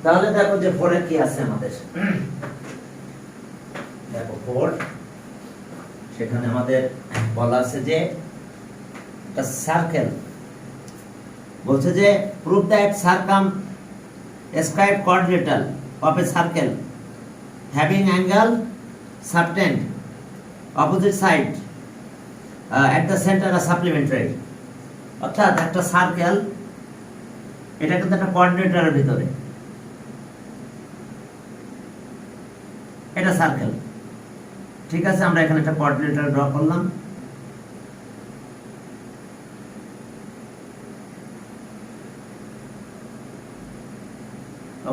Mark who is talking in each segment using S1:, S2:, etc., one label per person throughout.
S1: তাহলে দেখো যে 4 এ কি আছে আমাদের, দেখো 4 সেখানে আমাদের বলা আছে যে একটা সার্কেল বলছে যে prove that circum ascribed quadrilateral of a circle having angle subtend opposite side at the center are supplementary। অর্থাৎ একটা সার্কেল, এটা কিন্তু একটা কোঅর্ডিনেটরের ভিতরে, এটা সার্কেল, ঠিক আছে। আমরা এখানে একটা কোঅর্ডিনেটর ড্র করলাম,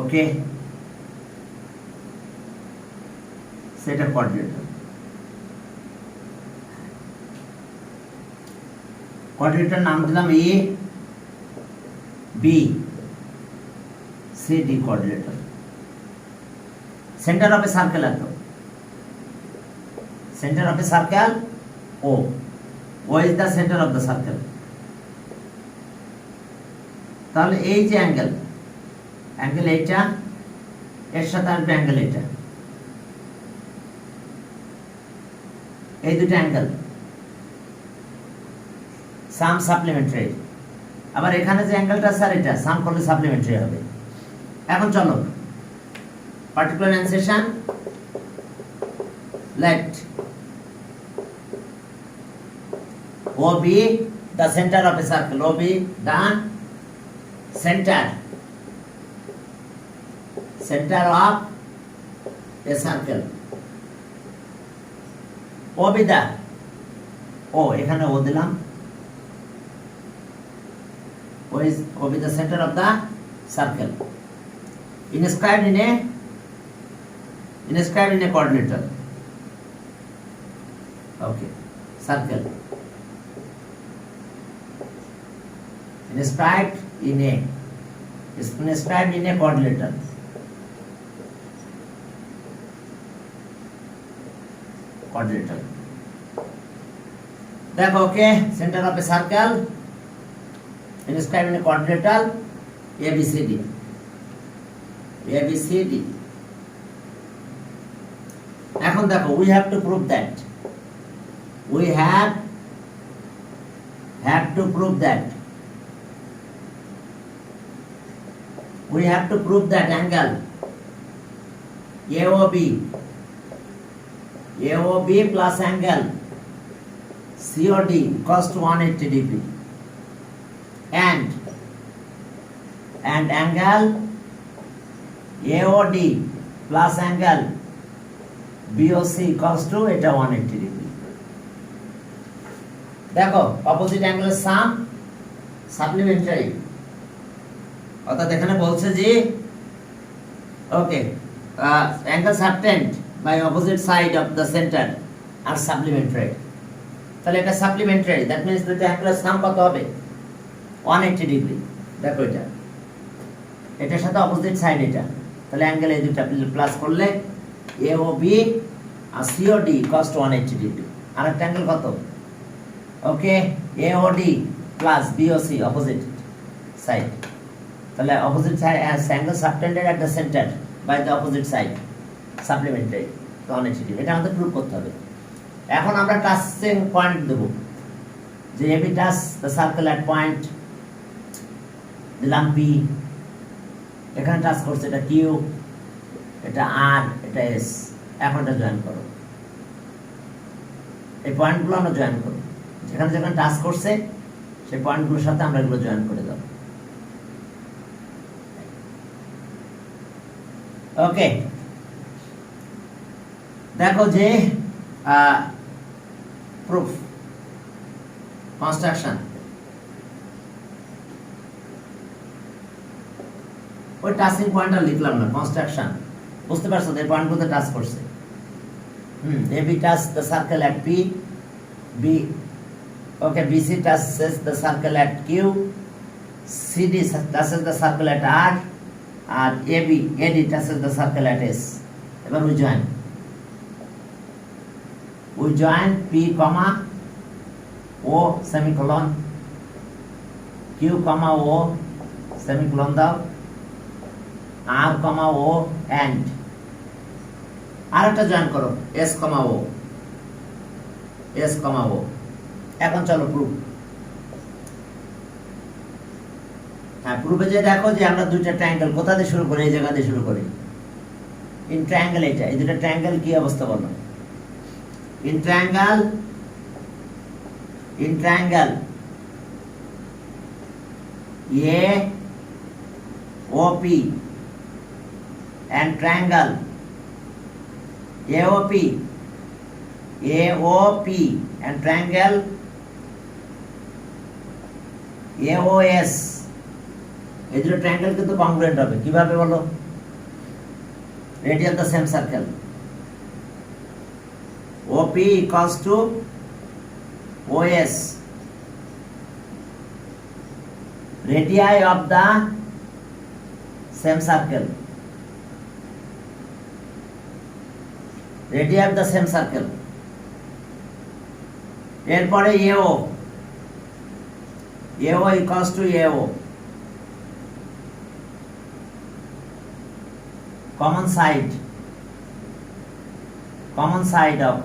S1: ওকে, সেটা কোঅর্ডিনেটর। কোঅর্ডিনেটর নাম দিলাম A B C D coordinator. Centre of a circle এত, centre of a circle O, O is the centre of the circle. তাহলে এই যে অ্যাঙ্গেল, অ্যাঙ্গেল এইটা, এর সাথে আসবে অ্যাঙ্গেল এইটা, এই দুটো অ্যাঙ্গেল সাম সাপ্লিমেন্টারি। আবার এখানে যে অ্যাঙ্গেলটা স্যার এটা সাম করলে সাপ্লিমেন্টারি হবে। এখন চলো particular এনসেশন, let O be the center of a circle, O be the center of a circle, O be the, O এখানে O দিলাম, O be the center of the circle inscribed in a coordinator, okay, circle inscribed in a coordinator, দেখো, okay, centre of a circle inscribed in a coordinator ABCD, ABCD। এখন দেখো, we have to prove that, we have to prove that, we have to prove that angle AOB plus angle COD equals to 180 degree, and angle AOD plus angle BOC equals to এটা 180 degree। দেখো, opposite অ্যাঙ্গেলের সাম supplementary, অর্থাৎ এখানে বলছে যে okay angle subtend by opposite side of the centre আর supplementary. তাহলে এটা supplementary, that means দুটো অ্যাঙ্গেলের সাম কত হবে? 180 ডিগ্রি। দেখো এটা, এটার সাথে অপোজিট সাইড এটা, তাহলে অ্যাঙ্গেল এই দুটো প্লাস করলে AOB আর COD ইকুয়ালস টু 180 ডিগ্রি। আর একটা অ্যাঙ্গেল কত? Okay, AOD plus BOC opposite side, তাহলে opposite side angle subtended at the centre by the opposite side supplementary, তো 180 ডিগ্রি। এটা আমাদের প্রুভ করতে হবে। এখন আমরা টাচিং পয়েন্ট দেব, যে AB touch the circle at point, দিলাম P, এখানে টাচ করছে এটা Q, এটা R, এটা S। এখন এটা জয়েন করো, এই পয়েন্টগুলো আমরা জয়েন করব, যেখানে যেখানে টাচ করছে সেই পয়েন্টগুলোর সাথে আমরা এগুলো জয়েন করে দেব। ওকে, দেখো যে প্রুফ কনস্ট্রাকশন, ওই টাচিং পয়েন্টটা লিখলাম না, কনস্ট্রাকশন, বুঝতে পারছো? এই পয়েন্টগুলোতে টাচ করছে। AB touch the circle at P, B, okay, BC touches the circle at Q, CD touches the circle at R, আর AD touches the circle at S। এবার we join P, O semicolon, Q, O semicolon দাও, আর comma O and আরেকটা join করো S comma O S comma O. এখন চলো proof. হ্যাঁ, প্রুফে যে দেখো যে আমরা দুইটা ট্রায়াঙ্গেল কোথা দিয়ে শুরু করি, এই জায়গা দিয়ে শুরু করি। ইন ট্রায়াঙ্গেল এটা, এই দুটো ট্রায়াঙ্গেল কি অবস্থা বলো? In triangle A O P and triangle AOP and triangle AOS, এই দুটো ট্রায়াঙ্গেল কিন্তু কংগ্রুয়েন্ট হবে। কিভাবে বলো? Radius the same circle, OP equals to OS, radii of the same circle, radii of the same circle। এরপরে AO equals to AO, common side of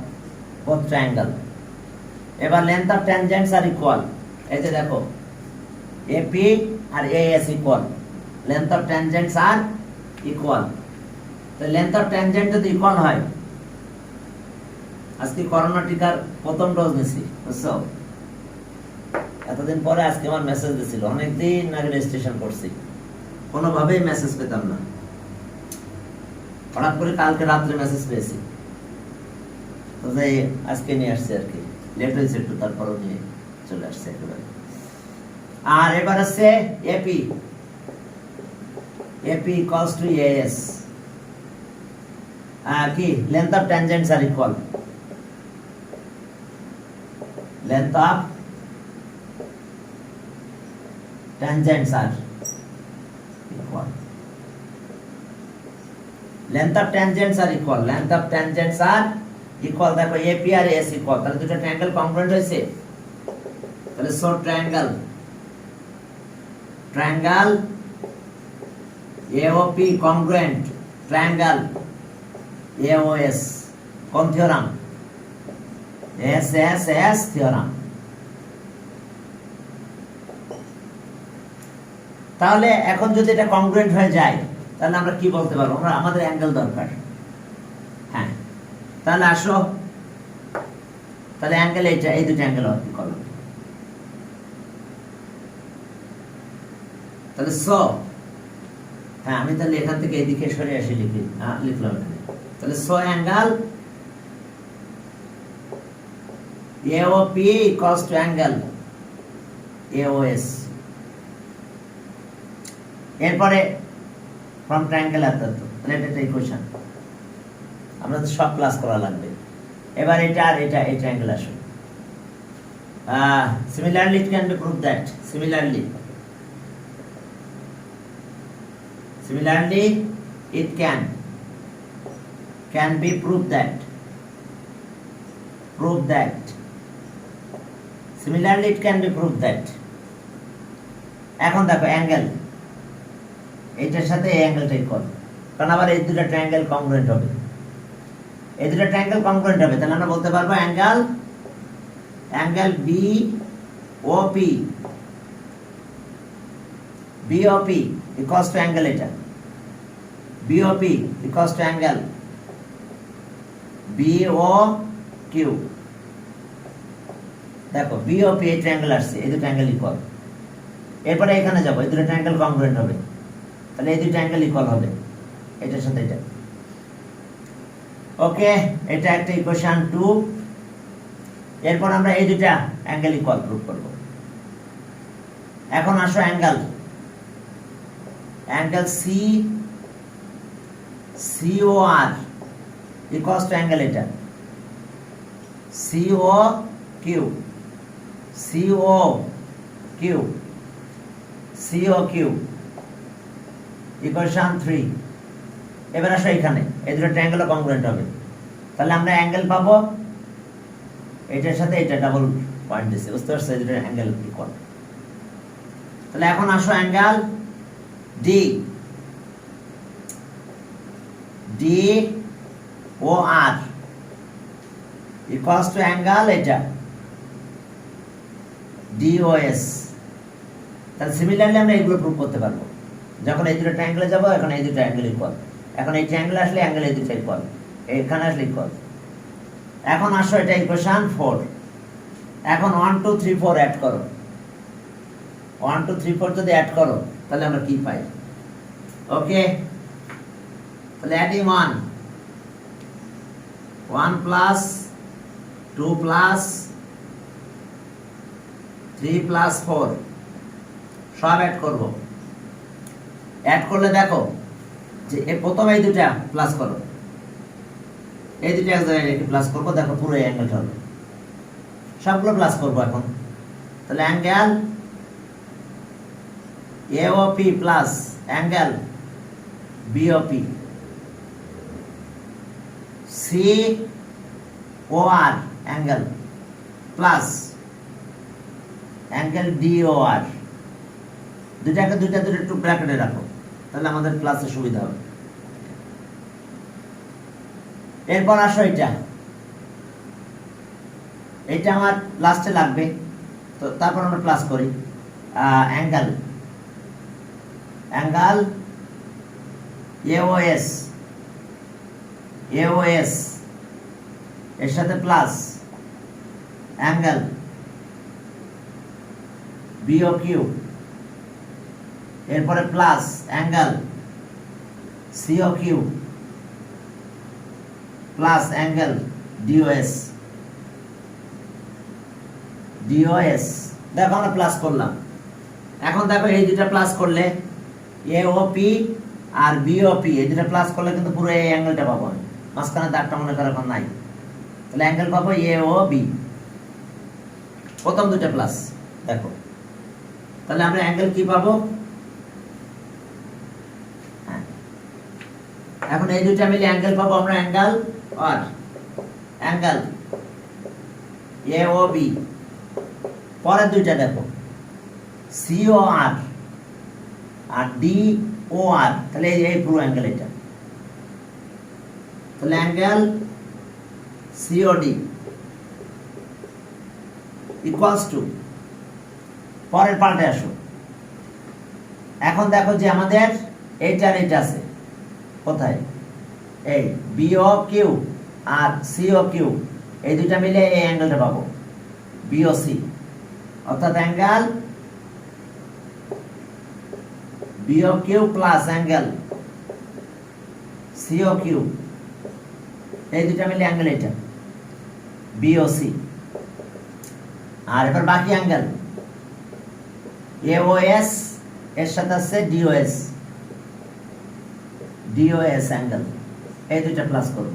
S1: both triangle। এবার length of tangents are equal, এই যে দেখো AP R AS equal, length of tangents are equal। তো length of tangent যদি equal হয়, আজকে corona টিকার প্রথম ডোজ নিছি, বুঝছো? এতদিন পরে আজকে আমার মেসেজ দিছিল, অনেকদিন আগে রেজিস্ট্রেশন করছি, কোনোভাবেই মেসেজ পেতাম না। হঠাৎ করে কালকে রাত্রে মেসেজ পেয়েছি, তো যাই আজকে নিয়ে আসছি আর কি, লেট হয়েছে একটু, তারপরও নিয়ে চলে আসছে একেবারে। আর এবার আছে এপি equals to AS, কি length of tangents are equal, length of tangents are equal, length of tangents are equal, length of tangents are equal। দেখো AP আর AS equal, তাহলে দুটো ট্রায়াঙ্গেল কংগ্রুয়েন্ট হয়েছে। তাহলে so triangle AOP congruent triangle AOS, কোন theorem? SSS theorem. তাহলে এখন যদি এটা কংগ্রুয়েন্ট হয়ে যায়, তাহলে আমরা কি বলতে পারবো? আমরা আমাদের অ্যাঙ্গেল দরকার। হ্যাঁ, তাহলে আসো, তাহলে অ্যাঙ্গেল এইটা, এই দুটো অ্যাঙ্গেল কি করো? তাহলে সো, হ্যাঁ আমি তাহলে এখান থেকে এদিকে সরে আসি, লিখলাম এখানে। তাহলে so angle AOP equals to angle AOS। এরপরে ফ্রম ট্রায়াঙ্গেল এত, তাহলে এটা ইকুয়েশন, আমরা তো সব ক্লাস করা লাগবে। এবার এটা আর এটা, এই ট্রায়াঙ্গেল আসো। Similarly it can be proved that similarly it can be proved that similarly it can be proved that। এখন দেখো অ্যাঙ্গেল এইটার সাথে এই অ্যাঙ্গেলটা ইকুয়াল, কারণ আবার এই দুটো ট্রায়াঙ্গেল কংগ্রুয়েন্ট হবে, এই দুটো ট্রায়াঙ্গেল কংগ্রুয়েন্ট হবে। তাহলে আমরা বলতে পারবো angle BOP equals to angle এটা, BOP equals to angle BOQ। দেখো BOP এই ট্রায়াঙ্গেল আসছে, এই দুটো অ্যাঙ্গেল ইকুয়াল। এরপরে এখানে যাব, এই দুটো ট্রায়াঙ্গেল কংগ্রুয়েন্ট হবে, তাহলে এই দুটো অ্যাঙ্গেল ইকুয়াল হবে এটার সাথে এটা। ওকে, এটা একটা ইকুয়েশন 2। এরপর আমরা এই দুটো অ্যাঙ্গেল ইকুয়াল প্রুফ করব। এখন আসো angle COR equals to angle এটা COQ ইকুয়েশন 3। এবার আসো এখানে, এই দুটো ট্রায়াঙ্গেল কংগ্রুয়েন্ট হবে, তাহলে আমরা অ্যাঙ্গেল পাবো এটার সাথে এটা ডাবল পয়েন্ট দিছে, বুঝতে পারছো? এই দুটো অ্যাঙ্গেল ইকুয়াল। তাহলে এখন আসো angle D O R equals to angle এটা ডিওএস। তাহলে সিমিলারলি আমরা এগুলো প্রুভ করতে পারবো। যখন এই দুটো ট্রায়াঙ্গেলে যাবো, এখন এই দুটো অ্যাঙ্গেল ইকুয়াল, এখন এই ট্রায়াঙ্গেলে আসলে অ্যাঙ্গেল এই দুটো ইকুয়াল, এখানে আসলে ইকুয়াল। এখন আসো এটা ইকুয়েশন 4। এখন 1 2 3 4 অ্যাড করো, 1 2 3 4 যদি অ্যাড করো তাহলে আমরা কি পাই? ওকে, তাহলে অ্যাডিং 1 প্লাস 2 প্লাস 3 প্লাস 4 সব অ্যাড করব। অ্যাড করলে দেখো যে প্রথম এই দুটা প্লাস করো, এই দুটো এক জায়গায় রেখে প্লাস করবো, দেখো পুরো এই অ্যাঙ্গেলটা হবে, সবগুলো প্লাস করবো এখন। তাহলে angle AOP plus angle BOP, COR angle plus angle DOR, দুটাকে দুটা একটু ব্র্যাকেটে রাখো, তাহলে আমাদের প্লাসের সুবিধা হবে। এরপর আসো এটা আমার লাস্টে লাগবে, তো তারপর আমরা প্লাস করি। অ্যাঙ্গেল এওএস এর সাথে প্লাস অ্যাঙ্গেল বিওকিউ, এরপরে plus angle COQ plus angle DOS. দেখো আমরা প্লাস করলাম। এখন দেখো এই দুটা প্লাস করলে এওপি আর বিওপি, এই দুটা প্লাস করলে কিন্তু পুরো এই অ্যাঙ্গেলটা পাবো আমি, মাঝখানে দাগটা মনে করো এখন নাই, তাহলে অ্যাঙ্গেল পাবো এওবি, প্রথম দুটা প্লাস। দেখো তাহলে আমরা অ্যাঙ্গেল কি পাবো? এখন এই দুটা মিলে অ্যাঙ্গেল পাবো আমরা, অ্যাঙ্গেল এওবি। পরের দুইটা দেখো সিওআর আর ডিওআর, তাহলে এই পুরো অ্যাঙ্গেল এটা, তাহলে অ্যাঙ্গেল সিওডি ইকুয়ালস টু, পরের পার্টে আসো। এখন দেখো যে আমাদের এইটার এটা আছে কোথায়, এই বিওকিউ আর সিওকিউ, এই দুইটা মিলে এই অ্যাঙ্গেলটা পাবো বিওসি, অর্থাৎ অ্যাঙ্গেল বিওকিউ প্লাস অ্যাঙ্গেল সিওকিউ, এই দুইটা মিলে অ্যাঙ্গেল এটা বিওসি। আর এবার বাকি অ্যাঙ্গেল এওএস এর সাথে আছে ডিওএস অ্যাঙ্গেল, এই দুইটা প্লাস করব।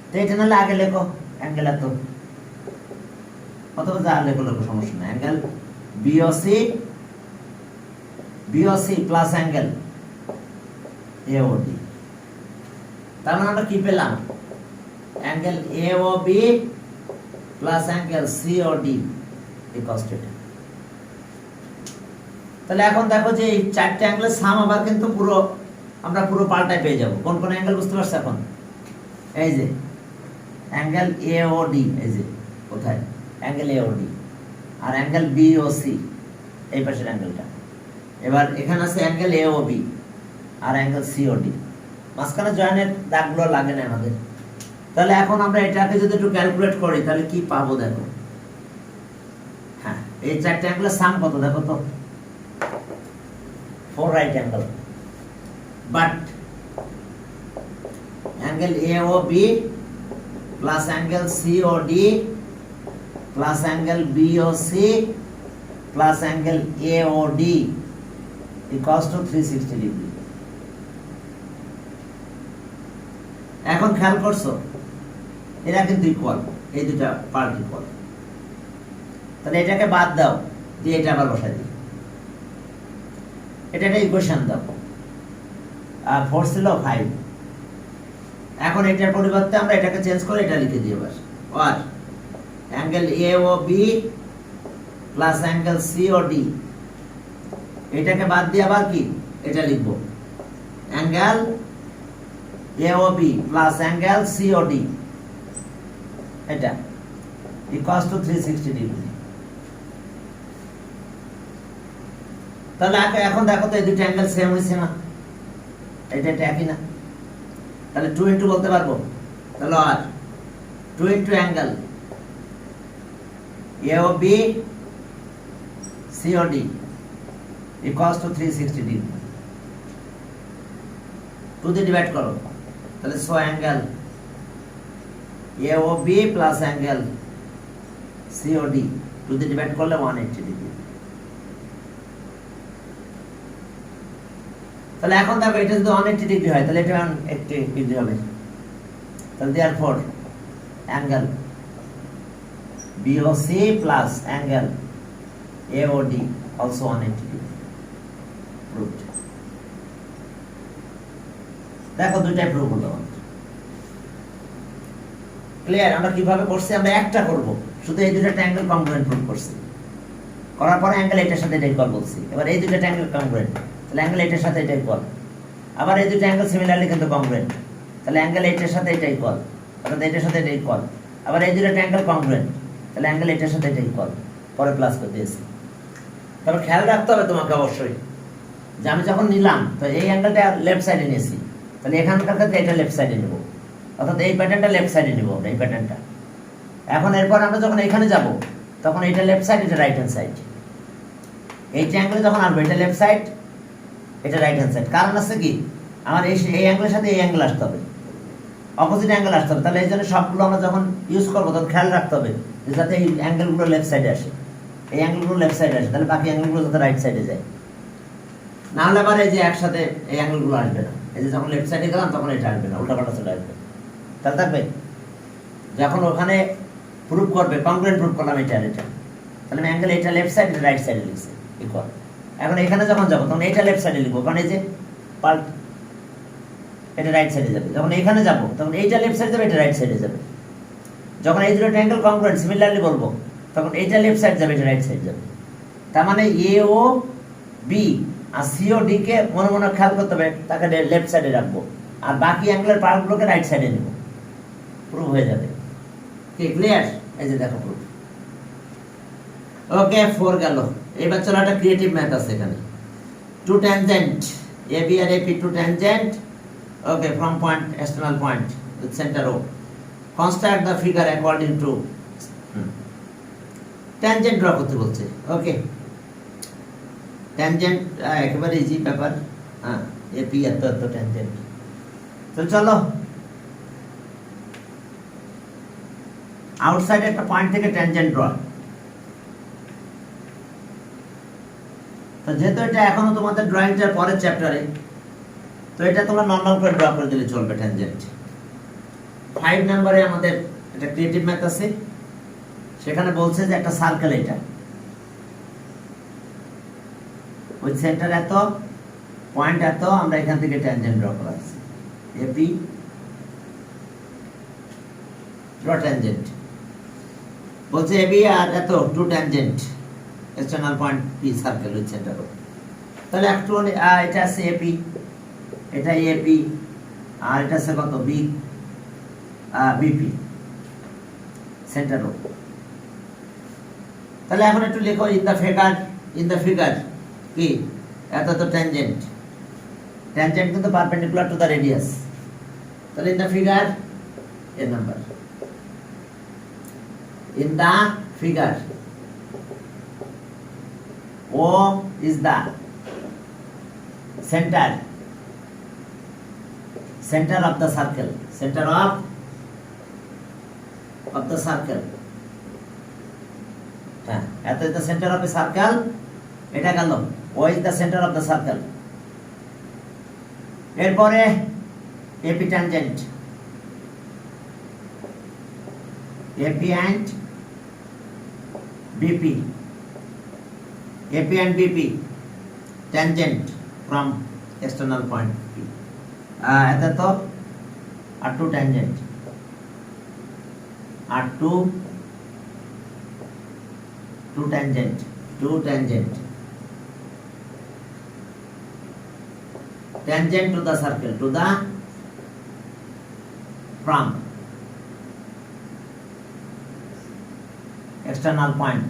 S1: তো এটা নাহলে আগে লেখো অ্যাঙ্গেল, এত অথবা যা লেখো সমস্যা নেই। Angle BOC plus angle AOD, তার মানে আমরা কি পেলাম? Angle AOB plus angle COD equals to. তাহলে এখন দেখো যে এই চারটে অ্যাঙ্গেলের সাম আবার কিন্তু আমরা পুরো পাল্টায় পেয়ে যাব। কোন কোন অ্যাঙ্গেল বুঝতে পারছো এখন? এই যে অ্যাঙ্গেল এওডি, এই যে কোথায় অ্যাঙ্গেল এওডি, আর অ্যাঙ্গেল বিওসি এই পাশের অ্যাঙ্গেলটা। এবার এখানে আছে অ্যাঙ্গেল এওবি আর অ্যাঙ্গেল সিওডি, মাঝখানে জয়েন্টের দাগগুলো লাগে না আমাদের। তাহলে এখন আমরা এটাকে যদি একটু ক্যালকুলেট করি তাহলে কি পাবো দেখো। হ্যাঁ, এই চারটে অ্যাঙ্গেলের সাম কত দেখো তো, 4 right angle, but angle AOB plus angle COD plus angle BOC plus angle AOD equals to 360 degree. এখন খেয়াল করছো এরা কিন্তু ইকুয়াল, এই দুটা পার্ট ইকুয়াল। তাহলে এটাকে বাদ দাও, দিয়ে এটা আবার বসাই দিই, এটা একটা ইকুয়েশন দাও। 4 ছিল 5, এখন এটার পরিবর্তে আমরা এটাকে চেঞ্জ করে এটা লিখে দিই এবার। আর angle AOB plus angle COD, এটাকে বাদ দিয়ে আবার কি এটা লিখবো, অ্যাঙ্গেল AOB plus angle COD এটা equals to 360 ডিগ্রি। তাহলে এখন দেখো তো এই দুটো অ্যাঙ্গেল সেম হয়েছে না, এটা একই না, তাহলে 2 ইনটু বলতে পারবো, তাহলে আর 2 into angle AOB COD equals to 360 degree. 2 দিয়ে ডিভাইড করো, তাহলে so angle AOB plus angle COD 2 দিয়ে ডিভাইড করলে 180 ডিগ্রি। তাহলে এখন দেখো এটা যদি 180 ডিগ্রি হয় তাহলে এটা 180 ডিগ্রি হবে, তাহলে therefore angle BOC plus angle AOD also 180 degree proved। দেখো দুইটাই প্রুভ হলো। ক্লিয়ার? আমরা কিভাবে করছি, আমরা একটা করব, শুধু এই দুটো অ্যাঙ্গেল কংগ্রুয়েন্ট প্রুভ করছি, করার পরে অ্যাঙ্গেল এটার সাথে এটা ইকুয়াল বলছি। এবার এই দুটো অ্যাঙ্গেল কংগ্রুয়েন্ট, তাহলে অ্যাঙ্গেল এটার সাথে এটা ইকুয়াল। আবার এই দুটো অ্যাঙ্গেল সিমিলারলি কিন্তু কংগ্রুয়েন্ট, তাহলে অ্যাঙ্গেল এটার সাথে এটা ইকুয়াল, অর্থাৎ এটার সাথে এটা ইকুয়াল। আবার এই দুটো অ্যাঙ্গেল কংগ্রুয়েন্ট, তাহলে অ্যাঙ্গেল এটার সাথে এটা ইকুয়াল, পরে প্লাস করে দিয়েছি। তবে খেয়াল রাখতে হবে তোমাকে অবশ্যই যে আমি যখন নিলাম তো এই অ্যাঙ্গেলটা লেফট সাইডে নিয়েছি, তাহলে এখানকার ক্ষেত্রে এটা লেফট সাইডে নেব, অর্থাৎ এই প্যাটার্নটা লেফট সাইডে নেব, এই প্যাটার্নটা। এখন এরপর আমরা যখন এখানে যাব তখন এটা লেফট সাইড, এটা রাইট হ্যান্ড সাইড। এই ট্রায়াঙ্গেলে যখন আসবে এটা লেফট সাইড, এটা রাইট হ্যান্ড সাইড। কারণ আছে কি, আমার এই অ্যাঙ্গেলের সাথে এই অ্যাঙ্গেল আসতে হবে, অপোজিট অ্যাঙ্গেল আসতে হবে। তাহলে এই জন্য সবগুলো আমরা যখন ইউজ করবো তখন খেয়াল রাখতে হবে যে যাতে এই অ্যাঙ্গেলগুলো লেফট সাইডে আসে, এই অ্যাঙ্গেলগুলো লেফট সাইডে আসে, তাহলে বাকি অ্যাঙ্গেলগুলো যাতে রাইট সাইডে যায়। না হলে আবার এই যে একসাথে এই অ্যাঙ্গেলগুলো আসবে না, এই যে যখন লেফট সাইডে গেলাম তখন এটা আসবে না, উল্টাপাল্টা চলে আসবে। তাহলে থাকবে যখন ওখানে প্রুফ করবে কংগ্রুয়েন্ট প্রুফ করলাম এটা আর এটা, তাহলে আমি অ্যাঙ্গেল এটা লেফট সাইড, এটা রাইট সাইডে লিখছি ইকুয়াল। এখন এখানে যখন যাবো তখন এটা লেফট সাইডে লিখবো, কারণ এই যে পাল্ট এটা রাইট সাইডে যাবে। যখন এখানে যাবো তখন এইটা লেফট সাইডে যাবে, এটা রাইট সাইডে যাবে। যখন এই দুটো অ্যাঙ্গেল কংগ্রুয়েন্ট সিমিলারলি বলবো তখন এইটা লেফট সাইড যাবে, এটা রাইট সাইড যাবে। তার মানে AOB আর COD কে মনে মনে খেয়াল করতে হবে, তাকে লেফট সাইডে রাখবো, আর বাকি অ্যাঙ্গেলের পার্টগুলোকে রাইট সাইডে নেব, প্রুভ হয়ে যাবে। কি ক্লিয়ার? এই যে দেখো প্রুফ। ওকে 4 গেল। এবার চলো একটা ক্রিয়েটিভ ম্যাথ আছে এখানে। টু ট্যানজেন্ট AB আর AP, two tangent okay from point external point with centre O, construct the figure according to tangent draw করতে বলছে। ওকে ট্যানজেন্ট একেবারে ইজি ব্যাপার, হ্যাঁ AP এত ট্যানজেন্ট। তো চলো আউটসাইড একটা পয়েন্ট থেকে ট্যানজেন্ট ড্র। তো যেহেতু এটা এখনো তোমাদের ড্রয়িংটার পরের চ্যাপ্টারে, তো এটা তোমরা নর্মাল করে ড্র করে দিলে চলবে ট্যানজেন্ট। 5 নম্বরে আমাদের একটা ক্রিয়েটিভ ম্যাথ আছে, সেখানে বলছে যে একটা সার্কেল, এটা ওই সেন্টার এত, পয়েন্ট এত, আমরা এখান থেকে ট্যানজেন্ট ড্র করাচ্ছি। AP ড্র ট্যানজেন্ট বলছে AB আর এত two tangent external point P circle with centre O। তাহলে একটু এটা আছে AP, এটা AP, আর এটা আছে কত BP সেন্টার O। তাহলে এখন একটু লেখো ইন দ্য ফিগার কি এত তো ট্যানজেন্ট কিন্তু পারপেন্ডিকুলার টু দ্য রেডিয়াস। তাহলে ইন দ্য ফিগার এর number, in the figure O is the center of the circle, center of the circle, হ্যাঁ এত is the center of a circle, এটা গেল O is the center of the circle। এরপরে AP tangent, AP and BP, AP and BP tangent from external point P, এটা তো R2 tangent, R2 2 tangent to the circle, to the from external point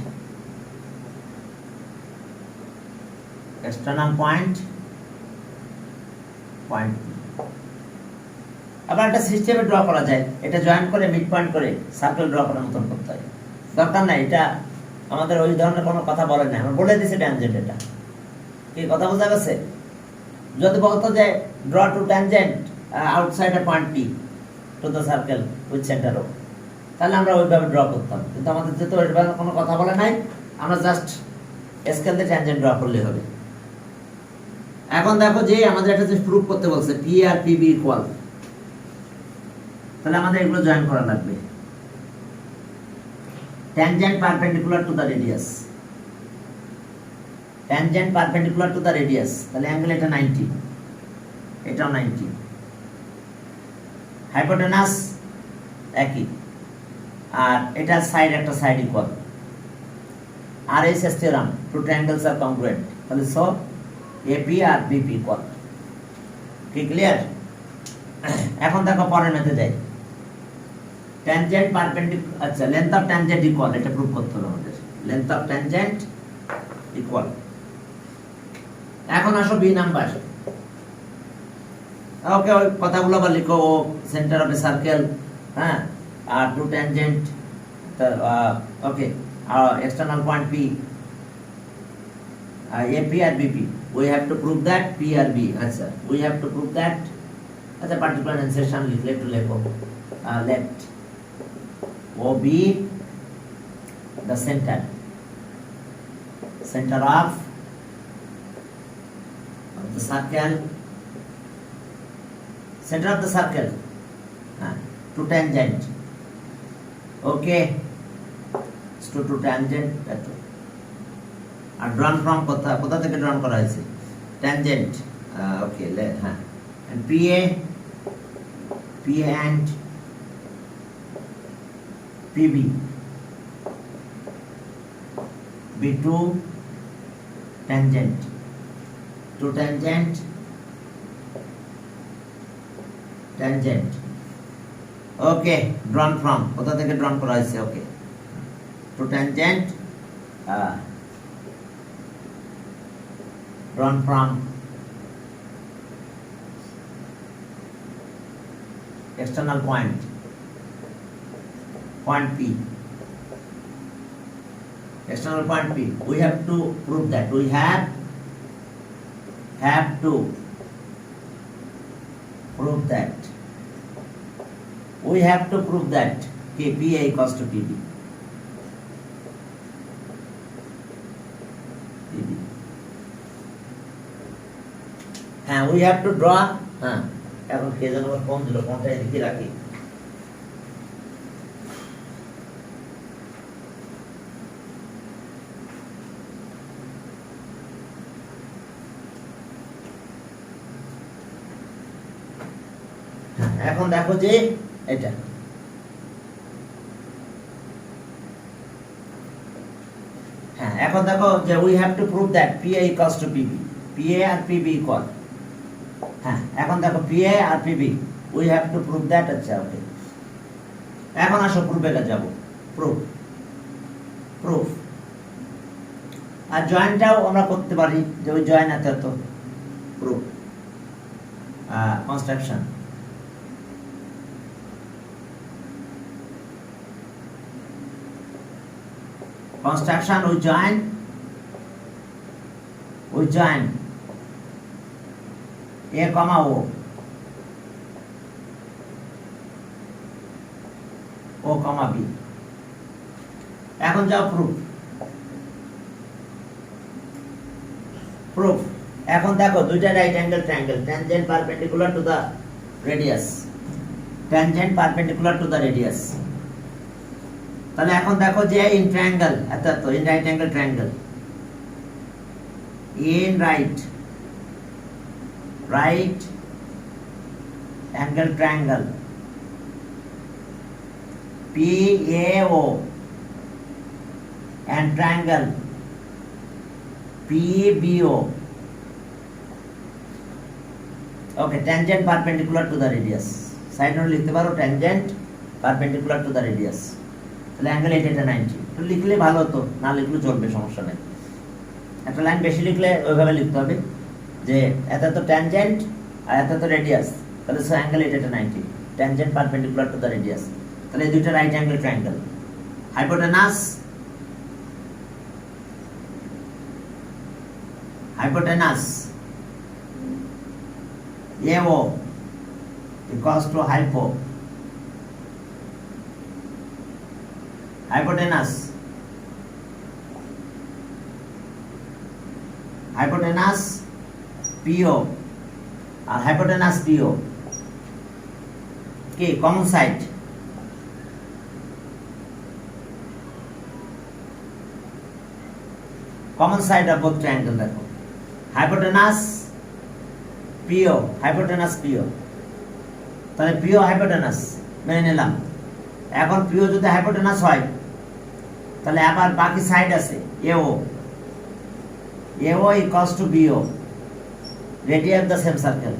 S1: point আবার একটা সিস্টেমে draw করা যায়, এটা join করে মিড পয়েন্ট করে সার্কেল ড্র করার মতন করতে হয়, দরকার নাই এটা আমাদের ওই ধরনের কোনো কথা বলে না, আমরা বলে দিছি ট্যানজেন্ট, এটা কি কথা বোঝা গেছে? যদি বলতো যে draw two tangent outside a point P to the circle with centre O, তাহলে আমরা ওইভাবে ড্র করতাম, কিন্তু আমাদের যেহেতু ওইভাবে কোনো কথা বলে নাই, আমরা জাস্ট স্কেল দিয়ে ট্যানজেন্ট ড্র করলে হবে। এখন দেখো যে আমাদের একটা যে প্রুফ করতে বলছে P R P B equal, তাহলে আমাদের এগুলো জয়েন করা লাগবে। Tangent perpendicular to the radius, tangent perpendicular to the radius, তাহলে অ্যাঙ্গেল এটা 90, এটাও 90, হাইপোটেনাস একই, আর এটা সাইড একটা সাইড ইকুয়াল, আর এইচএস থিওরাম টু ট্রায়াঙ্গেলস আর কংগ্রুয়েন্ট, তাহলে সো এপি আর বিপি ইকুয়াল। কি ক্লিয়ার? এখন দেখো পরের মেথডে যাই। ট্যানজেন্ট পারপেন্ডিকুলার, আচ্ছা লেন্থ অফ ট্যানজেন্ট ইকুয়াল, এটা প্রুফ করতে হবে আমাদের, লেন্থ অফ ট্যানজেন্ট ইকুয়াল। এখন আসো বি নাম্বার। ওকে, ওই কথাগুলো আবার লিখো, সেন্টার অফ এ সার্কেল, হ্যাঁ, আর two tangent, okay, external point P, AP আর BP, we have to prove that P আর B, আচ্ছা we have to prove that, আচ্ছা particular insertion লিখলে একটু লেখো, let OB the center of the circle, center of the circle to tangent, okay, to tangent, R drawn from কোথা থেকে drawn করা হয়েছে, tangent, okay, হ্যাঁ, and PA and PB, B2 tangent to tangent, okay, drawn from কোথা থেকে drawn করা হয়েছে, okay, to tangent, drawn from external point P, external point P. We have to prove that, we have to prove that, we have to prove that PA equals to PB. হ্যাঁ, we have to draw, হ্যাঁ, এখন কে যেন phone দিল, ফোনটা লিখে রাখি। এখন দেখো যে এটা, হ্যাঁ এখন দেখো যে we have to prove that PA equals to PB, PA R PB equal, হ্যাঁ এখন দেখো PA R PB we have to prove that, আচ্ছা ওকে, এখন আসো প্রুফে যাব, প্রুফ, আর জয়েন্টটাও আমরা করতে পারি, যে ওই জয়েন্ট আছে তো proof, construction, we join A comma O comma B, এখন যাও প্রুফ, এখন দেখো দুইটা right angle triangle, tangent perpendicular to the radius, তাহলে এখন দেখো যে ইন ট্রায়াঙ্গেল, এত in right angle triangle, in right angle triangle PAO and triangle PBO, okay, tangent perpendicular to the radius, side note লিখতে পারো tangent perpendicular to the radius, তাহলে angle এটা 90। তো লিখলে ভালো হতো, না লিখলেও চলবে, সমস্যা নেই। একটা লাইন বেশি লিখলে ওইভাবে লিখতে হবে যে এত তো ট্যানজেন্ট আর এত তো রেডিয়াস, তাহলে সো অ্যাঙ্গেল এটা 90, tangent perpendicular to the radius, তাহলে এই দুইটা right angle triangle. Hypotenuse AO equals to hypotenuse PO আর hypotenuse PO কি common side, common side of both triangle দেখো hypotenuse PO তাহলে PO hypotenuse মেনে নিলাম। এখন PO যদি hypotenuse হয় তাহলে আবার বাকি সাইড আছে AO equals to BO, radii of the same circle,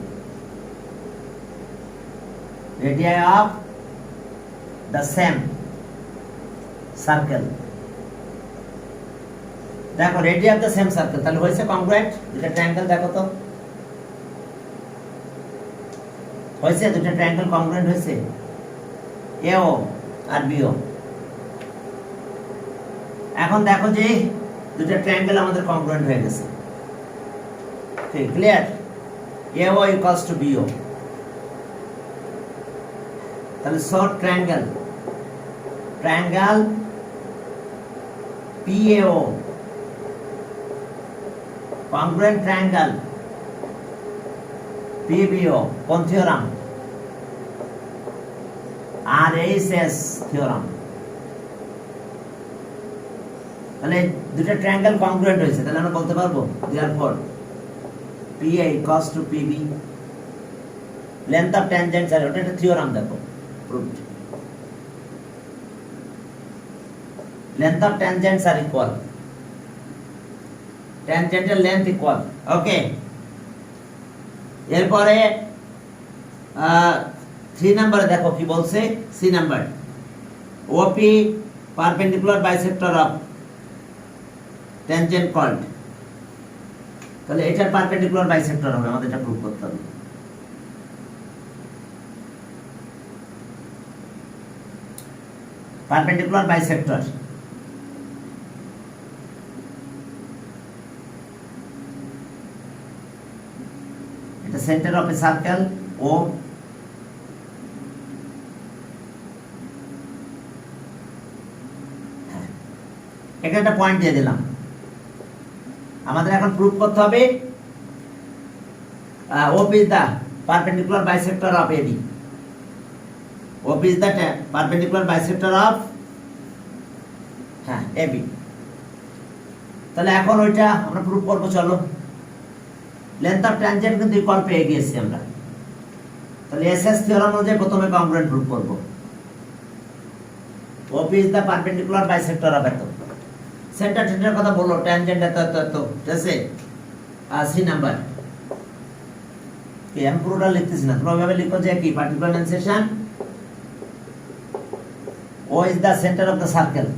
S1: দেখো radius of the same circle, তাহলে হয়েছে কংগ্রুয়েন্ট দুটো ট্রায়াঙ্গেল। দেখো তো হয়েছে, দুটো ট্রায়াঙ্গেল কংগ্রুয়েন্ট হয়েছে, AO আর BO। এখন দেখো যে দুটো ট্রায়াঙ্গেল আমাদের কংগ্রুয়েন্ট হয়ে গেছে, ঠিক clear? AO equals to BO, তাহলে short triangle PAO congruent triangle PBO কোন থিওরাম? RHS theorem. তাহলে দুটো ট্রায়াঙ্গেল কংগ্রুয়েন্ট হয়েছে, তাহলে আমরা বলতে পারবো therefore PA equals to PB, length of tangents আর ওটা একটা থিওরাম। দেখো proved, length of tangents are equal, tangential length equal, ওকে। এরপরে 3 নম্বরে দেখো কি বলছে, C number OP perpendicular bisector of tangent called, তাহলে এটার পারপেন্ডিকুলার বাইসেক্টর হবে, আমাদের এটা প্রুভ করতে হবে। পারপেন্ডিকুলার বাইসেক্টর এটা সেন্টার অফ এ সার্কেল ও এখানে একটা পয়েন্ট দিয়ে দিলাম। আমাদের এখন প্রুফ করতে হবে OP is the perpendicular bisector of AD, OP is the perpendicular bisector of AB। তাহলে এখন ওইটা আমরা প্রুফ করব, চলো। লেন্থ অফ ট্যানজেন্ট কিন্তু ইকুয়াল পেয়ে গিয়েছি আমরা, তাহলে এসএস থিওরাম অনুযায়ী প্রথমে কংগ্রুয়েন্ট প্রুফ করব। OP is the perpendicular bisector of এত সেন্টার সেন্টার কথা বলো, ট্যানজেন্ট এত এত এত, ঠিক আছে? আর C নাম্বার কি আমি পুরোটা লিখতেছি না, তোমরা ভাবে লিখো যে কি particular লেন্সেশন O is the center of the circle,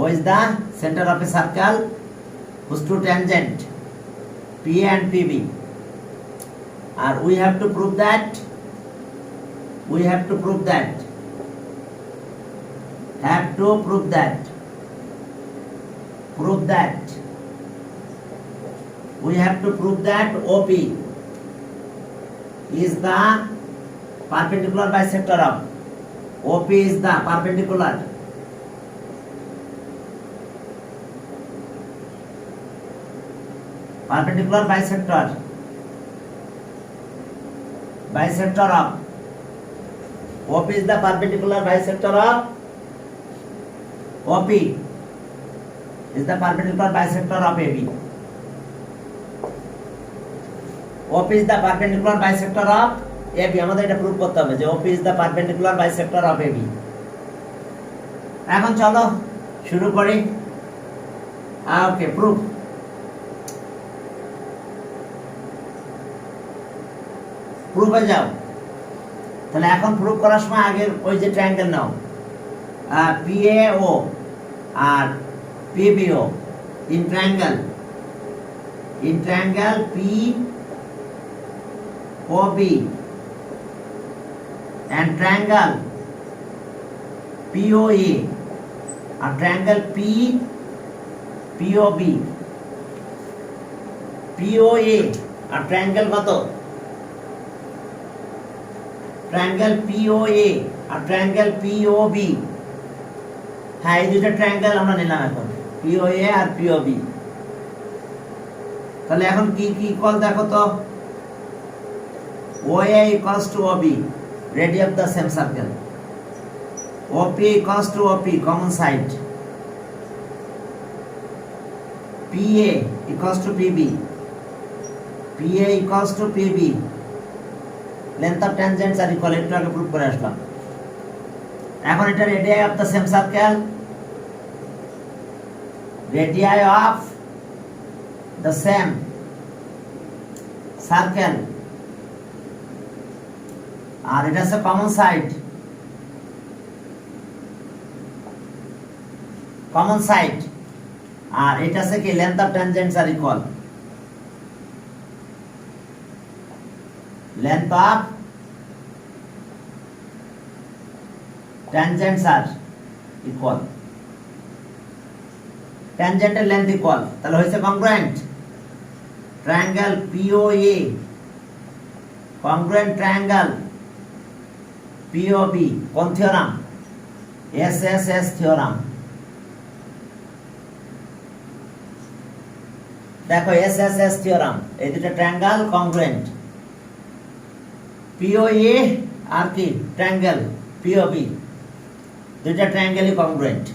S1: O is the center of a circle whose two tangent PA and PB, and we have to prove that we have to prove that OP is the perpendicular bisector of OP is the perpendicular bisector of OP is the perpendicular bisector of OP is the perpendicular bisector of AB, OP is the perpendicular bisector of AB। আমাদের এটা proof করতে হবে যে OP is the perpendicular bisector of AB। এখন চলো শুরু করি। ওকে, proof. প্রুফে যাও। তাহলে এখন প্রুফ করার সময় আগের ওই যে ট্রায়াঙ্গেল নাও, PAO আর PBO in triangle POB and triangle POA আর triangle POB POA আর triangle কত, triangle POA আর triangle POB। হ্যাঁ, এই দুটো ট্রায়াঙ্গেল আমরা নিলাম এখন, POA আর POB। তাহলে এখন কি কি ইকুয়াল দেখো তো, OA equals to OB, radius of the same circle, OP equals to OP, common side, PA equals to PB, PA equals to PB, length of tangents are equal, একটু আগে proof করে আসলাম। এখন এটা radii of the same circle, radii of the same circle, আর এটা হচ্ছে common side, আর এটা হচ্ছে কি length of tangents R equal, length of tangents are equal, tangential length equal, তাহলে হয়েছে congruent triangle POA congruent triangle POB, কোন থিওরাম, SSS থিওরাম। দেখো SSS থিওরাম, এই দুটো ট্রায়াঙ্গেল congruent, POA আর কি ট্রায়াঙ্গেল POB, দুইটা ট্রায়াঙ্গেলই কংগ্রুয়েন্ট।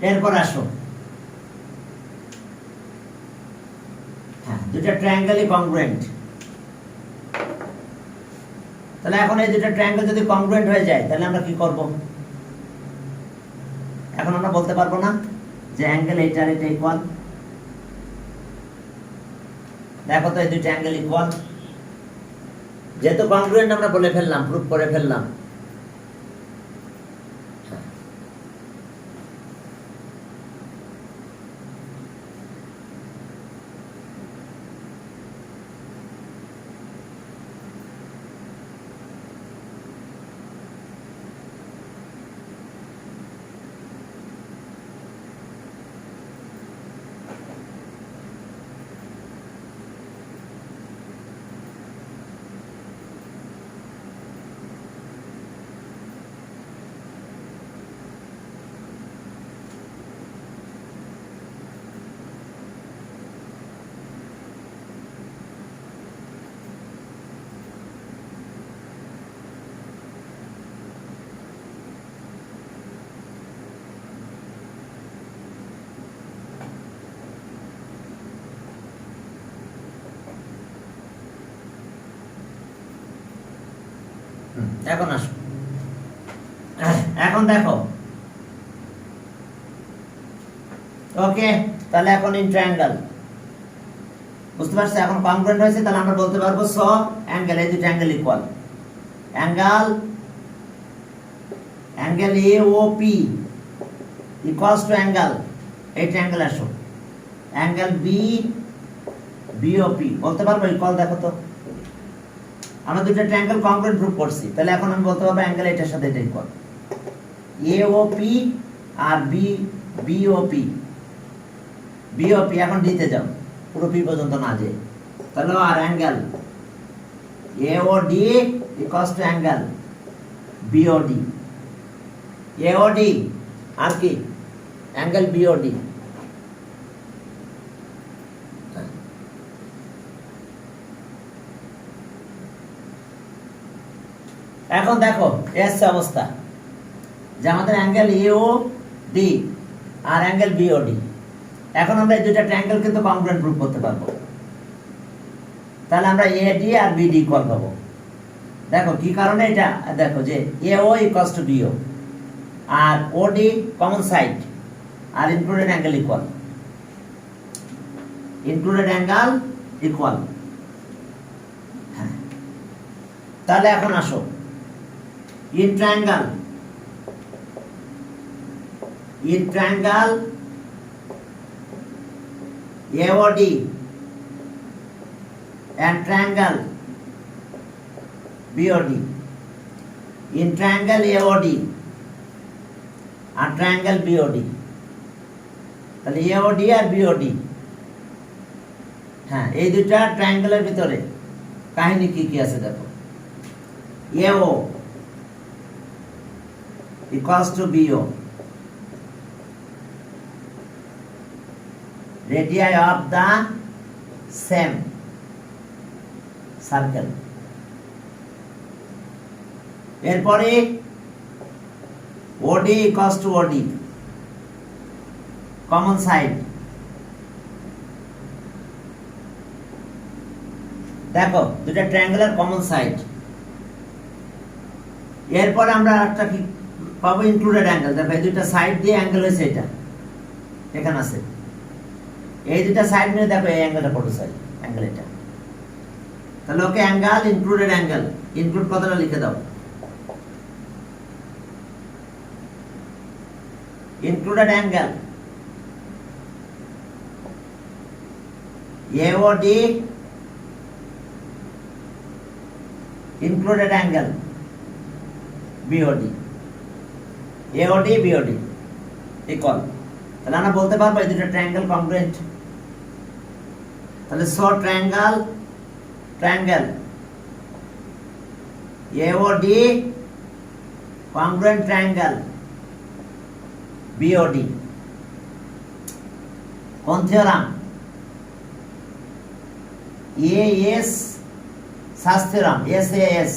S1: এরপর আসো, হ্যাঁ দুইটা ট্রায়াঙ্গেলই কংগ্রুয়েন্ট। তাহলে এখন এই দুইটা ট্রায়াঙ্গেল যদি কংগ্রুয়েন্ট হয়ে যায় তাহলে আমরা কি করব, এখন আমরা বলতে পারবো না যে অ্যাঙ্গেল এইটা আর এটা ইকুয়াল। দেখো তো এই দুইটা অ্যাঙ্গেল ইকুয়াল, যেহেতু কংগ্রুয়েন্ট আমরা বলে ফেললাম, প্রুফ করে ফেললাম। এখন আসো, এখন দেখো ওকে, তাহলে এখন ইন ট্রায়াঙ্গেল বুঝতে পারছো, এখন কংগ্রুয়েন্ট হয়েছে, তাহলে আমরা বলতে পারবো সো অ্যাঙ্গেল, এই দুটো angle equal, angle AOP equals to angle, এই ট্রায়াঙ্গেল আসো অ্যাঙ্গেল BOP বলতে পারবো ইকুয়াল। দেখো তো আমরা দুটো ট্রায়াঙ্গেল কংগ্রুয়েন্ট প্রুফ করছি, তাহলে এখন আমি বলতে পারবো অ্যাঙ্গেল এটার সাথে এটা ইকুয়াল, AOP আর BOP এখন দিতে যাও পুরো P পর্যন্ত না যে, তাহলে আর angle AOD equals to angle AOD আর কি অ্যাঙ্গেল BOD। এখন দেখো এর অবস্থা যে আমাদের অ্যাঙ্গেল AOD আর অ্যাঙ্গেল BOD, এখন আমরা এই দুইটা ট্রায়াঙ্গেল কিন্তু কংগ্রুয়েন্ট প্রুফ করতে পারবো, তাহলে আমরা AD আর BD ইকুয়াল পাবো। দেখো কি কারণে এটা, দেখো যে AO ইকুয়ালস টু BO আর OD কমন সাইড আর ইনক্লুডেড অ্যাঙ্গেল ইকুয়াল, তাহলে এখন আসো, in triangle AOD and triangle BOD, in triangle AOD and triangle BOD, তাহলে AOD আর BOD, হ্যাঁ এই দুইটা ট্রায়াঙ্গেলের ভিতরে কাহিনী কি কি আছে দেখো। AO equals to BO, radii of the same circle, এরপরে OD equals to OD, common side, দেখো দুটা ট্রায়াঙ্গেলের কমন সাইড। এরপরে আমরা একটা কি পাবো, ইনক্লুডেড অ্যাঙ্গেল। দেখো এই দুইটা সাইড দিয়ে অ্যাঙ্গেল হয়েছে, এটা এখানে আছে, এই দুইটা সাইড মিলে দেখো এই অ্যাঙ্গেলটা কত সাইড অ্যাঙ্গেল এটা, তাহলে ওকে অ্যাঙ্গেল ইনক্লুডেড অ্যাঙ্গেল, ইনক্লুড কথাটা লিখে দাও, included angle AOD included angle BOD, AOD BOD equal, তাহলে আমরা বলতে পারবো এই দুটো ট্রায়াঙ্গেল কংগ্রুয়েন্ট। তাহলে so triangle AOD congruent triangle BOD, কোন theorem? AS SAS theorem, SAS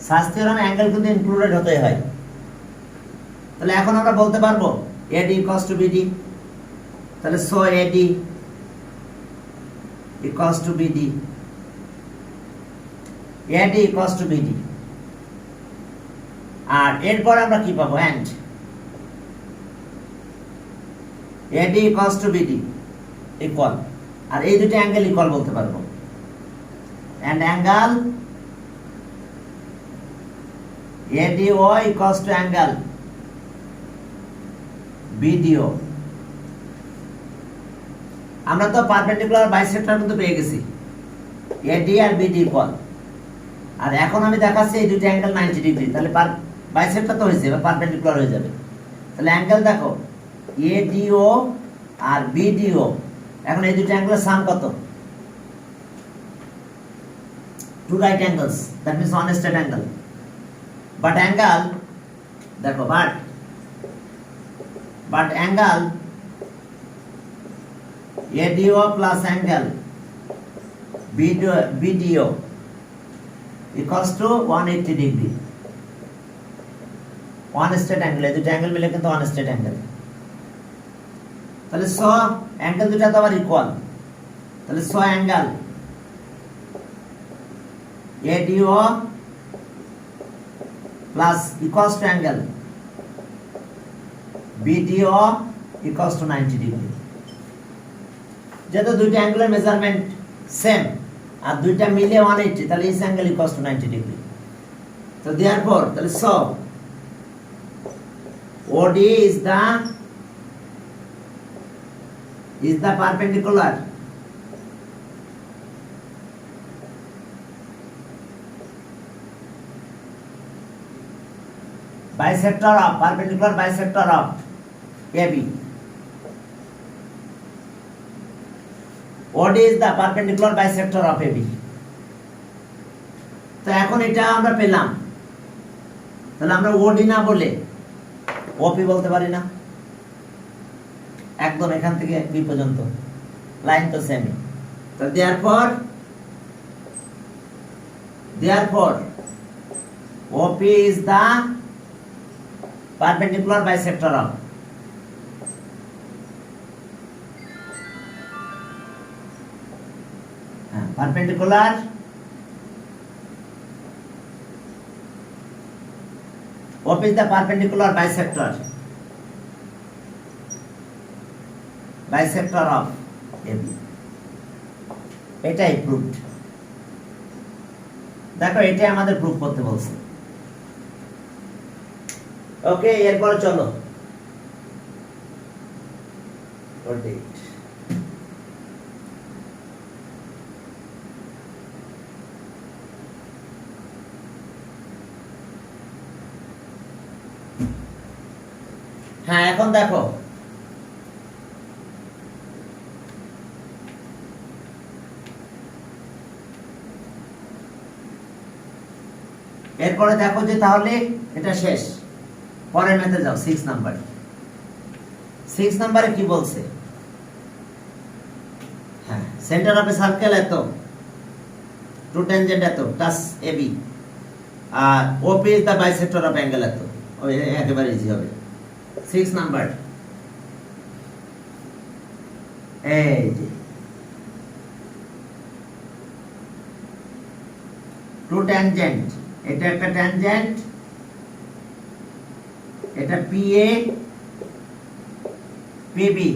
S1: SAS theorem angle কিন্তু ইনক্লুডেড হতে হয়। তাহলে এখন আমরা বলতে পারবো AD equals to BD, তাহলে so AD equals to BD, AD equals to BD, আর এরপর আমরা কি পাবো, and AD equals to BD equal, আর এই দুটো অ্যাঙ্গেল ইকুয়াল বলতে পারবো, and angle ADO equals to angle BDO। আমরা তো পারপেন্ডিকুলার বাইসেক্টর কিন্তু পেয়ে গেছি, AD আর BD ইকুয়াল, আর এখন আমি দেখাচ্ছি এই দুটো অ্যাঙ্গেল 90 ডিগ্রি, তাহলে বাইসেক্টর তো হয়েছে, এবার পারপেন্ডিকুলার হয়ে যাবে। তাহলে অ্যাঙ্গেল দেখো ADO আর BDO, এখন এই দুটো অ্যাঙ্গেলের সাম কত? Two right angles, that means one straight angle. But angle দেখো, but angle ADO plus angle BDO equals to 180 degree, one straight angle, এই দুটো অ্যাঙ্গেল মিলে কিন্তু ওয়ান স্ট্রেট অ্যাঙ্গেল। তাহলে সো অ্যাঙ্গেল দুটো তো আবার ইকুয়াল, তাহলে so angle ADO plus equals to angle BDO equals to 90 degree. যেহেতু দুইটা অ্যাঙ্গেলের মেজারমেন্ট সেম আর দুইটা মিলে 180, তাহলে এই অ্যাঙ্গেল ইকুয়ালস টু 90 ডিগ্রি। তো দেয়ারফর তাহলে so OD is the perpendicular bisector of perpendicular bisector of AB. OD is the perpendicular bisector of AB. তো এখন এটা আমরা পেলাম, তাহলে আমরা OD না বলে OP বলতে পারি না, একদম এখান থেকে বি পর্যন্ত লাইন তো সেমি। তো therefore OP is the perpendicular bisector of perpendicular OP is the perpendicular bisector of AB, এটাই প্রুভড। দেখো এটাই আমাদের প্রুফ করতে বলছে। ওকে, এরপরে চলো 48। হ্যাঁ, এখন দেখো এরপরে দেখো যে তাহলে এটা শেষ, পরের ম্যাথে যাও 6 নাম্বারে। 6 নাম্বারে কি বলছে? হ্যাঁ, সেন্টার অফ এ সার্কেল এত, টু ট্যানজেন্ট এত, টাচ এবি, আর OP is the bisector of angle এত। ওই একেবারে ইজি হবে। 6 নাম্বার, এই যে টু ট্যানজেন্ট, এটা একটা ট্যানজেন্ট, এটা পিএ পিবি,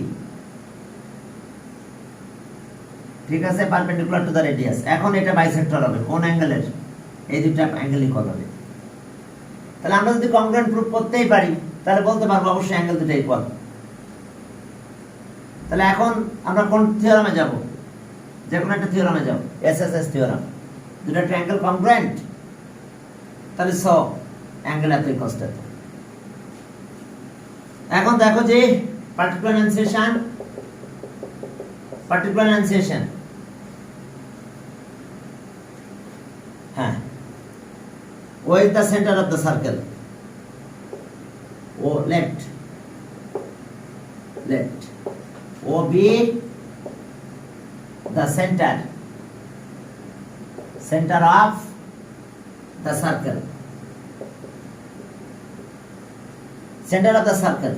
S1: ঠিক আছে, পারপেন্ডিকুলার টু দ্য রেডিয়াস। এখন এটা বাইসেক্টর হবে কোন অ্যাঙ্গেলের? এই দুটো অ্যাঙ্গেল ইকুয়াল হবে। তাহলে আমরা যদি কংগ্রুয়েন্ট প্রুফ করতেই পারি তাহলে বলতে পারবো অবশ্যই অ্যাঙ্গেল দুটো ইকুয়াল। তাহলে এখন আমরা কোন থিওরামে যাব? যে কোনো একটা থিওরামে যাব, এসএসএস থিওরাম। দুটো ট্রায়াঙ্গেল কংগ্রুয়েন্ট, তাহলে সো অ্যাঙ্গেল এত ইকুয়ালস টু এত। এখন দেখো যে পার্টিকুলার এনুন্সিয়েশন, হ্যাঁ, O is the center of the circle. O left. OB the center of the circle. Center of the circle.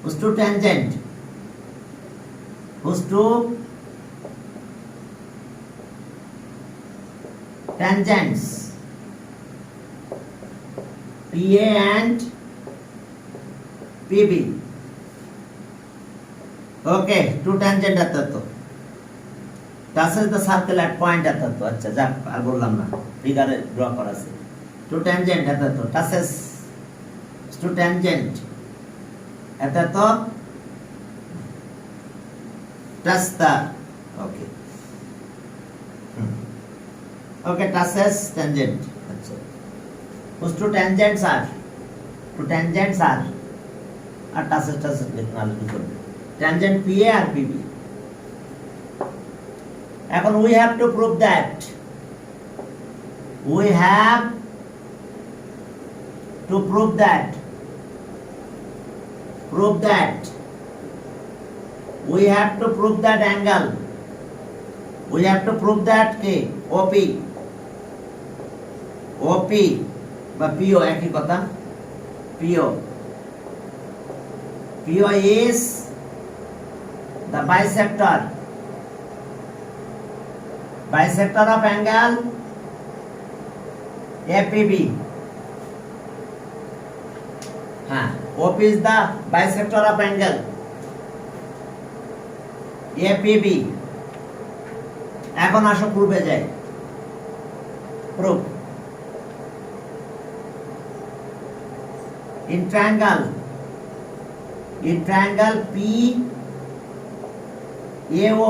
S1: Whose two tangent? Whose two tangents? PA and PB. Okay, two tangent at that. Touches the circle at point at that. अच्छा, जा আর বললাম না, ফিগারে draw করা আছে। Two tangent at that. Touches two tangent at that. Touch the, okay. Okay, touches tangent. अच्छा. Whose two tangents are R touches লিখনা আলোচনা করব। Tangent PA আর PB. এখন we have to prove that we have to prove that angle, we have to prove that OP বা PO একই কথা, PO is the bisector of angle APB. হ্যাঁ, OP is the bisector of angle APB. এখন আসো প্রুফে যাই। Proof in triangle P AO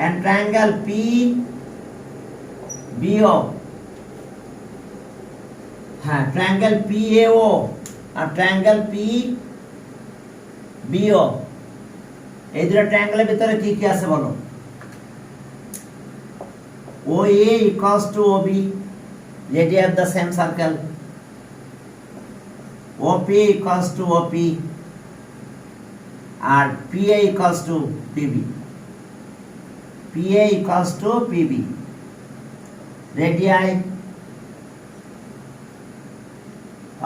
S1: and triangle P BO, হ্যাঁ, triangle PAO আর triangle PBO, এই দুটো ট্রায়াঙ্গেলের ভিতরে কি কি আছে বলো? OA equals to OB, radius of the same circle. OP equals to OP আর PA equals to PB. Radii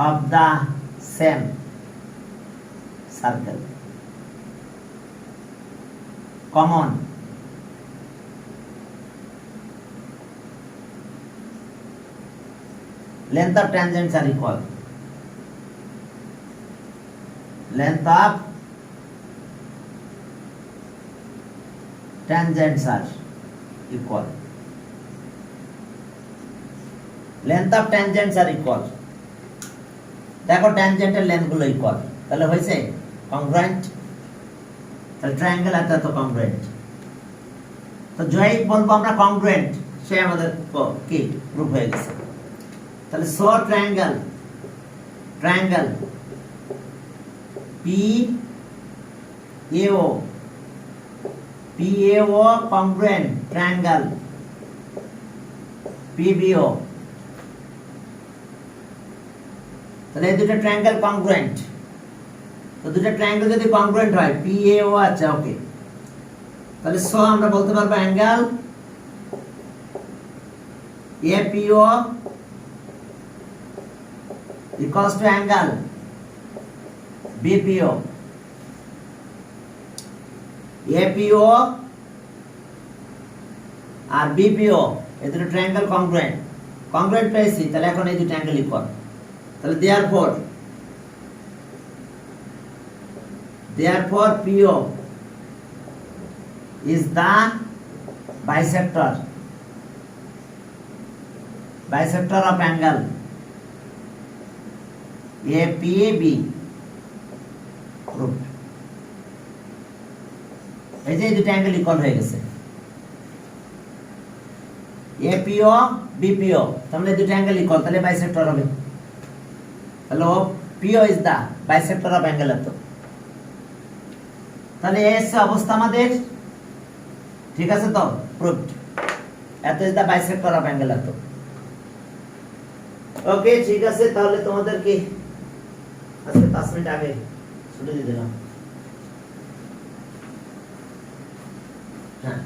S1: of the same circle. Common. Length of tangents are equal. Length of tangents are equal. Length of tangents R equal. দেখো ট্যানজেন্টের length গুলো equal, তাহলে হয়েছে কংগ্রুয়েন্ট। তাহলে triangle এত এত কংগ্রুয়েন্ট। তো জয় বলবো আমরা কংগ্রুয়েন্ট, সে আমাদের কি প্রুফ হয়ে গেছে। তাহলে সো ট্রায়াঙ্গেল, ট্রায়াঙ্গেল পি এও, পি এও কংগ্রুয়েন্ট ট্রায়াঙ্গেল পিবিও। তাহলে এই দুটো ট্রায়াঙ্গেল কংগ্রুয়েন্ট। তো দুটো ট্রায়াঙ্গেল যদি কংগ্রুয়েন্ট হয় পিএও, আচ্ছা ওকে, তাহলে সো আমরা বলতে পারবো angle APO equals to angle BPO. APO আর বিপিও এই দুটো ট্রায়াঙ্গেল কংগ্রুয়েন্ট, কংগ্রুয়েন্ট পেয়েছি, তাহলে এখন এই দুটো অ্যাঙ্গেল ইকুয়াল। তাহলে therefore PO is the bisector of angle APB proved। এই যে দুটো অ্যাঙ্গেল ইকুয়াল হয়ে গেছে, APO BPO, তাহলে দুটো অ্যাঙ্গেল ইকুয়াল, তাহলে বাইসেক্টর হবে। তাহলে PO is the bisector of angle এত। তাহলে এস অবস্থা আমাদের ঠিক আছে, তো প্রুভড এত is the bisector of angle এত। ওকে ঠিক আছে, তাহলে তোমাদের কি আজকে 5 মিনিট আগে ছুটি দিয়ে দিলাম। হ্যাঁ।